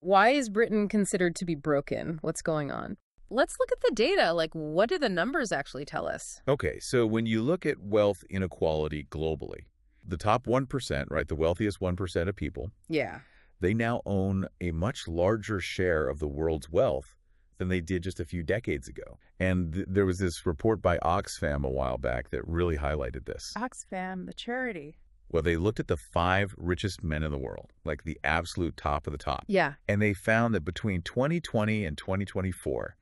why is Britain considered to be broken? What's going on? Let's look at the data. Like, what do the numbers actually tell us? Okay, so when you look at wealth inequality globally, the top 1%, right, the wealthiest 1% of people, Yeah. they now own a much larger share of the world's wealth than they did just a few decades ago. And there was this report by Oxfam a while back that really highlighted this. Oxfam, the charity. Well, they looked at the 5 richest men in the world, like the absolute top of the top. Yeah. And they found that between 2020 and 2024,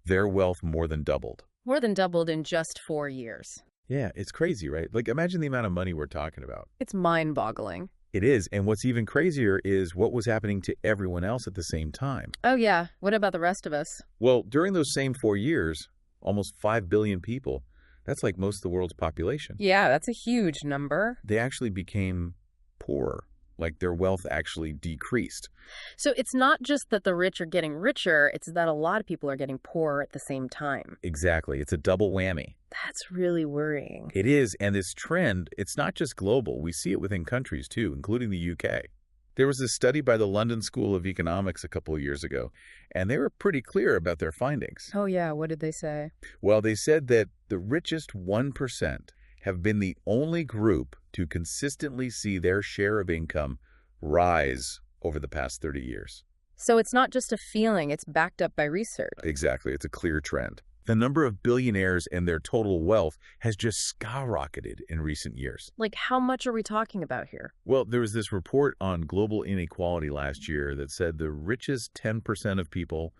their wealth more than doubled. More than doubled in just 4 years. Yeah, it's crazy, right? Like, imagine the amount of money we're talking about. It's mind-boggling. It is. And what's even crazier is what was happening to everyone else at the same time. Oh, yeah. What about the rest of us? Well, during those same 4 years, almost 5 billion people, that's like most of the world's population. Yeah, that's a huge number. They actually became poorer. Like, their wealth actually decreased. So it's not just that the rich are getting richer, it's that a lot of people are getting poorer at the same time. Exactly. It's a double whammy. That's really worrying. It is. And this trend, it's not just global. We see it within countries, too, including the UK. There was this study by the London School of Economics a couple of years ago, and they were pretty clear about their findings. Oh, yeah. What did they say? Well, they said that the richest 1% have been the only group to consistently see their share of income rise over the past 30 years. So it's not just a feeling, it's backed up by research. Exactly. It's a clear trend. The number of billionaires and their total wealth has just skyrocketed in recent years. Like, how much are we talking about here? Well, there was this report on global inequality last year that said the richest 10% of people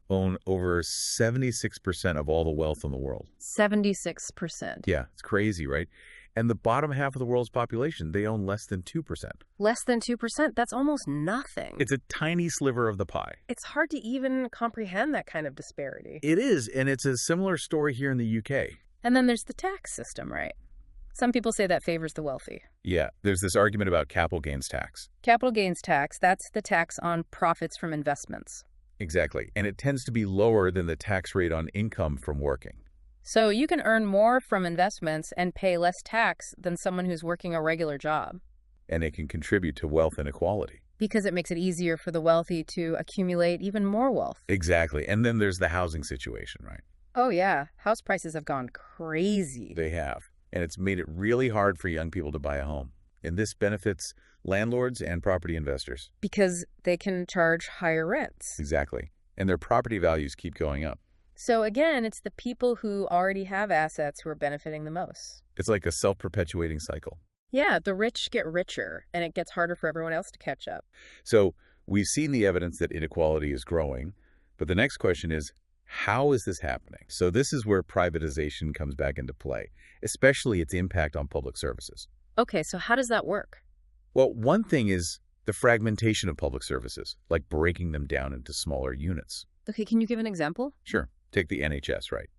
own over 76% of all the wealth in the world. 76%. Yeah, it's crazy, right? And the bottom half of the world's population, they own less than 2%. Less than 2%? That's almost nothing. It's a tiny sliver of the pie. It's hard to even comprehend that kind of disparity. It is, and it's a similar story here in the UK. And then there's the tax system, right? Some people say that favors the wealthy. Yeah, there's this argument about capital gains tax. Capital gains tax, that's the tax on profits from investments. Exactly, and it tends to be lower than the tax rate on income from working. So you can earn more from investments and pay less tax than someone who's working a regular job. And it can contribute to wealth inequality. Because it makes it easier for the wealthy to accumulate even more wealth. Exactly. And then there's the housing situation, right? Oh, yeah. House prices have gone crazy. They have. And it's made it really hard for young people to buy a home. And this benefits landlords and property investors. Because they can charge higher rents. Exactly. And their property values keep going up. So again, it's the people who already have assets who are benefiting the most. It's like a self-perpetuating cycle. Yeah, the rich get richer, and it gets harder for everyone else to catch up. So we've seen the evidence that inequality is growing, but the next question is, how is this happening? So this is where privatization comes back into play, especially its impact on public services. Okay, so how does that work? Well, one thing is the fragmentation of public services, like breaking them down into smaller units. Okay, can you give an example? Sure. Take the NHS, right?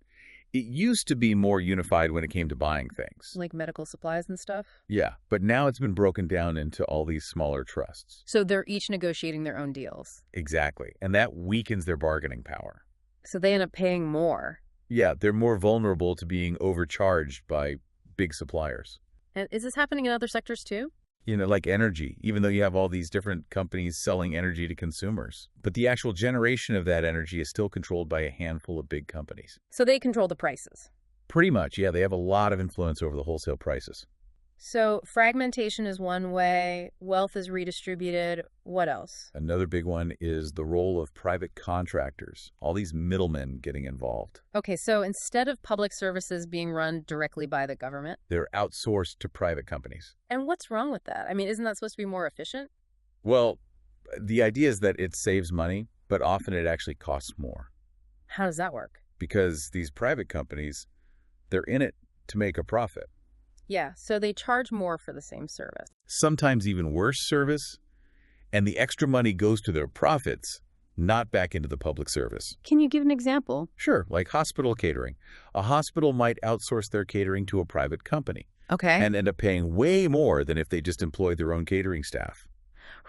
It used to be more unified when it came to buying things. Like medical supplies and stuff? Yeah, but now it's been broken down into all these smaller trusts. So they're each negotiating their own deals. Exactly. And that weakens their bargaining power. So they end up paying more. Yeah, they're more vulnerable to being overcharged by big suppliers. And is this happening in other sectors too? You know, like energy, even though you have all these different companies selling energy to consumers. But the actual generation of that energy is still controlled by a handful of big companies. So they control the prices. Pretty much, yeah. They have a lot of influence over the wholesale prices. So fragmentation is one way, wealth is redistributed. What else? Another big one is the role of private contractors, all these middlemen getting involved. Okay, so instead of public services being run directly by the government? They're outsourced to private companies. And what's wrong with that? I mean, isn't that supposed to be more efficient? Well, the idea is that it saves money, but often it actually costs more. How does that work? Because these private companies, they're in it to make a profit. Yeah, so they charge more for the same service. Sometimes even worse service, and the extra money goes to their profits, not back into the public service. Can you give an example? Sure, like hospital catering. A hospital might outsource their catering to a private company. Okay. And end up paying way more than if they just employed their own catering staff.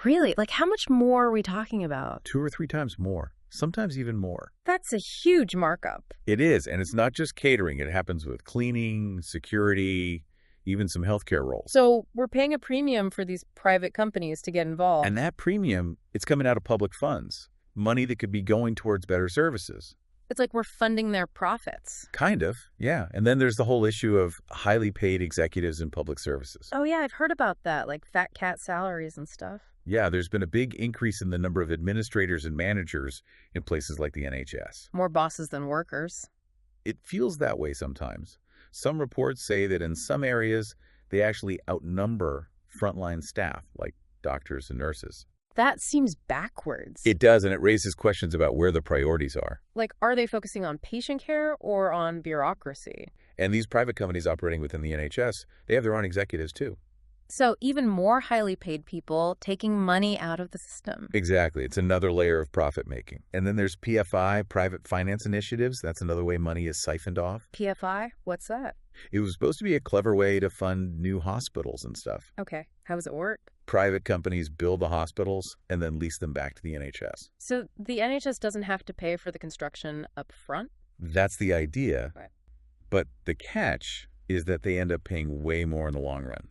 Really? Like, how much more are we talking about? 2 or 3 times more, sometimes even more. That's a huge markup. It is, and it's not just catering. It happens with cleaning, security, even some healthcare roles. So we're paying a premium for these private companies to get involved. And that premium, it's coming out of public funds, money that could be going towards better services. It's like we're funding their profits. Kind of, yeah. And then there's the whole issue of highly paid executives in public services. Oh, yeah, I've heard about that, like fat cat salaries and stuff. Yeah, there's been a big increase in the number of administrators and managers in places like the NHS. More bosses than workers. It feels that way sometimes. Some reports say that in some areas, they actually outnumber frontline staff, like doctors and nurses. That seems backwards. It does, and it raises questions about where the priorities are. Like, are they focusing on patient care or on bureaucracy? And these private companies operating within the NHS, they have their own executives too. So even more highly paid people taking money out of the system. Exactly. It's another layer of profit making. And then there's PFI, private finance initiatives. That's another way money is siphoned off. PFI? What's that? It was supposed to be a clever way to fund new hospitals and stuff. Okay. How does it work? Private companies build the hospitals and then lease them back to the NHS. So the NHS doesn't have to pay for the construction up front? That's the idea. Right. But the catch is that they end up paying way more in the long run.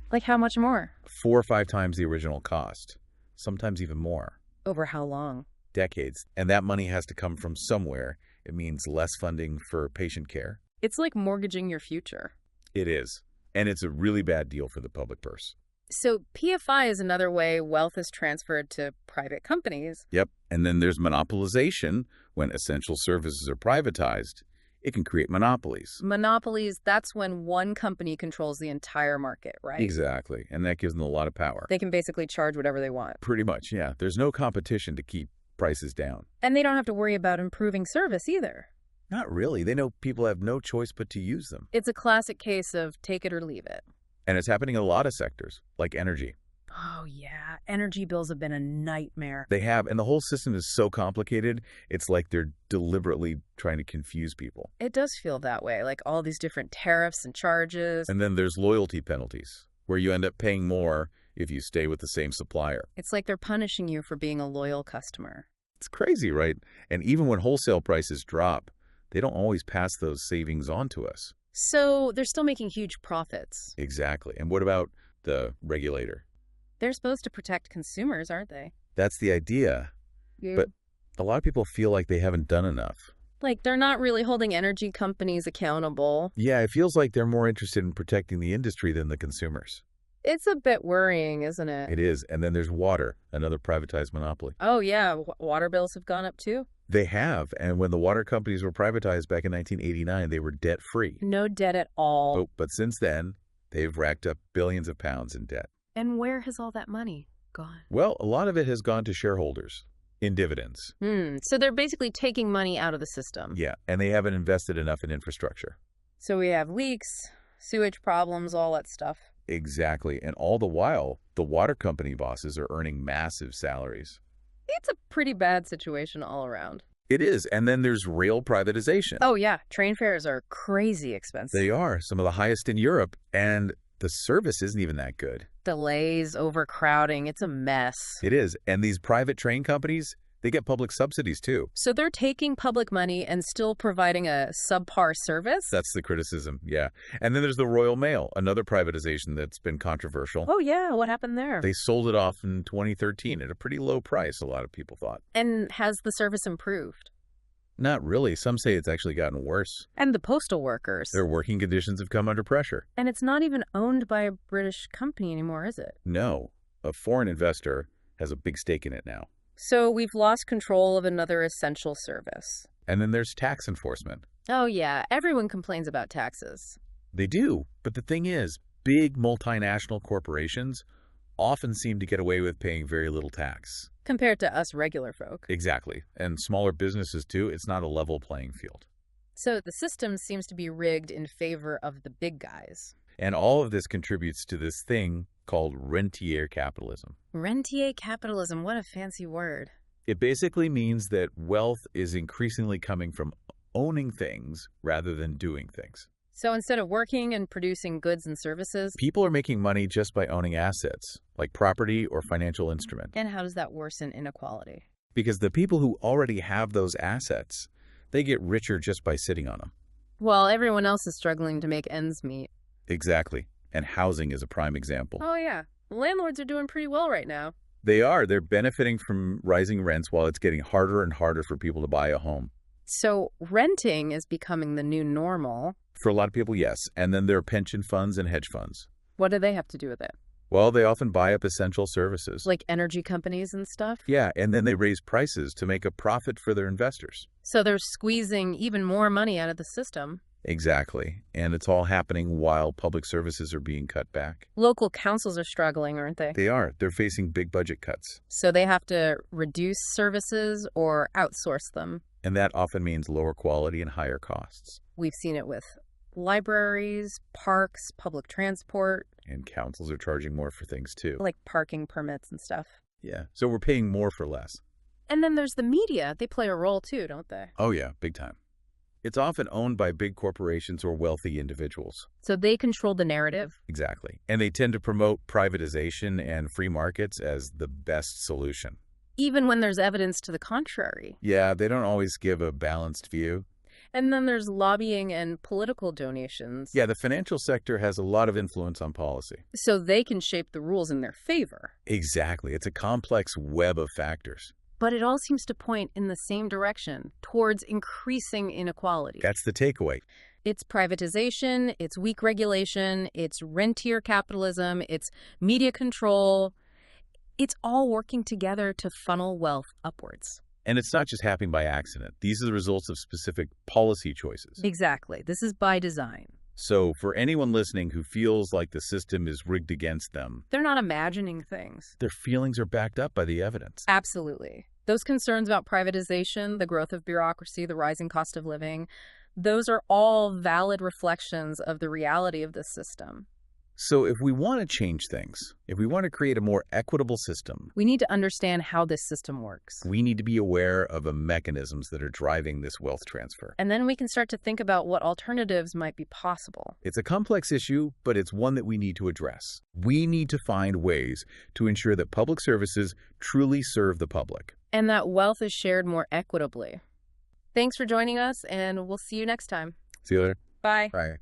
Like how much more? 4 or 5 times the original cost, sometimes even more. Over how long? Decades. And that money has to come from somewhere. It means less funding for patient care. It's like mortgaging your future. It is. And it's a really bad deal for the public purse. So PFI is another way wealth is transferred to private companies. Yep. And then there's monopolization. When essential services are privatized, it can create monopolies. Monopolies, that's when one company controls the entire market, right? Exactly. And that gives them a lot of power. They can basically charge whatever they want. Pretty much, yeah. There's no competition to keep prices down. And they don't have to worry about improving service either. Not really. They know people have no choice but to use them. It's a classic case of take it or leave it. And it's happening in a lot of sectors, like energy. Oh, yeah. Energy bills have been a nightmare. They have, and the whole system is so complicated, it's like they're deliberately trying to confuse people. It does feel that way, like all these different tariffs and charges. And then there's loyalty penalties, where you end up paying more if you stay with the same supplier. It's like they're punishing you for being a loyal customer. It's crazy, right? And even when wholesale prices drop, they don't always pass those savings on to us. So they're still making huge profits. Exactly. And what about the regulator? They're supposed to protect consumers, aren't they? That's the idea. Yeah. But a lot of people feel like they haven't done enough. Like they're not really holding energy companies accountable. Yeah, it feels like they're more interested in protecting the industry than the consumers. It's a bit worrying, isn't it? It is. And then there's water, another privatized monopoly. Oh, yeah. Water bills have gone up too. They have. And when the water companies were privatized back in 1989, they were debt-free. No debt at all. But since then, they've racked up billions of pounds in debt. And where has all that money gone? Well, a lot of it has gone to shareholders in dividends. So they're basically taking money out of the system. Yeah, and they haven't invested enough in infrastructure. So we have leaks, sewage problems, all that stuff. Exactly. And all the while, the water company bosses are earning massive salaries. It's a pretty bad situation all around. It is. And then there's rail privatization. Oh, yeah. Train fares are crazy expensive. They are. Some of the highest in Europe. And the service isn't even that good. Delays, overcrowding. It's a mess. It is. And these private train companies, they get public subsidies too. So they're taking public money and still providing a subpar service? That's the criticism, yeah. And then there's the Royal Mail, another privatization that's been controversial. Oh, yeah. What happened there? They sold it off in 2013 at a pretty low price, a lot of people thought. And has the service improved? Not really. Some say it's actually gotten worse. And the postal workers. Their working conditions have come under pressure. And it's not even owned by a British company anymore, is it? No. A foreign investor has a big stake in it now. So we've lost control of another essential service. And then there's tax enforcement. Oh, yeah. Everyone complains about taxes. They do. But the thing is, big multinational corporations often seem to get away with paying very little tax. Compared to us regular folk. Exactly. And smaller businesses, too. It's not a level playing field. So the system seems to be rigged in favor of the big guys. And all of this contributes to this thing called rentier capitalism. Rentier capitalism, what a fancy word. It basically means that wealth is increasingly coming from owning things rather than doing things. So instead of working and producing goods and services, people are making money just by owning assets, like property or financial instrument. And how does that worsen inequality? Because the people who already have those assets, they get richer just by sitting on them. Well, everyone else is struggling to make ends meet. Exactly. And housing is a prime example. Oh, yeah. Landlords are doing pretty well right now. They are. They're benefiting from rising rents while it's getting harder and harder for people to buy a home. So renting is becoming the new normal. For a lot of people, yes. And then there are pension funds and hedge funds. What do they have to do with it? Well, they often buy up essential services. Like energy companies and stuff? Yeah, and then they raise prices to make a profit for their investors. So they're squeezing even more money out of the system. Exactly. And it's all happening while public services are being cut back. Local councils are struggling, aren't they? They are. They're facing big budget cuts. So they have to reduce services or outsource them. And that often means lower quality and higher costs. We've seen it with libraries, parks, public transport. And councils are charging more for things too. Like parking permits and stuff. Yeah. So we're paying more for less. And then there's the media. They play a role too, don't they? Oh yeah, big time. It's often owned by big corporations or wealthy individuals. So they control the narrative. Exactly. And they tend to promote privatization and free markets as the best solution. Even when there's evidence to the contrary. Yeah, they don't always give a balanced view. And then there's lobbying and political donations. Yeah, the financial sector has a lot of influence on policy. So they can shape the rules in their favor. Exactly. It's a complex web of factors. But it all seems to point in the same direction, towards increasing inequality. That's the takeaway. It's privatization, it's weak regulation, it's rentier capitalism, it's media control. It's all working together to funnel wealth upwards. And it's not just happening by accident. These are the results of specific policy choices. Exactly. This is by design. So for anyone listening who feels like the system is rigged against them, They're not imagining things. their feelings are backed up by the evidence. Absolutely. Those concerns about privatization, the growth of bureaucracy, the rising cost of living, those are all valid reflections of the reality of this system. So if we want to change things, if we want to create a more equitable system, We need to understand how this system works. we need to be aware of the mechanisms that are driving this wealth transfer. And then we can start to think about what alternatives might be possible. It's a complex issue, but it's one that we need to address. We need to find ways to ensure that public services truly serve the public. And that wealth is shared more equitably. Thanks for joining us, and we'll see you next time. See you later. Bye. Bye.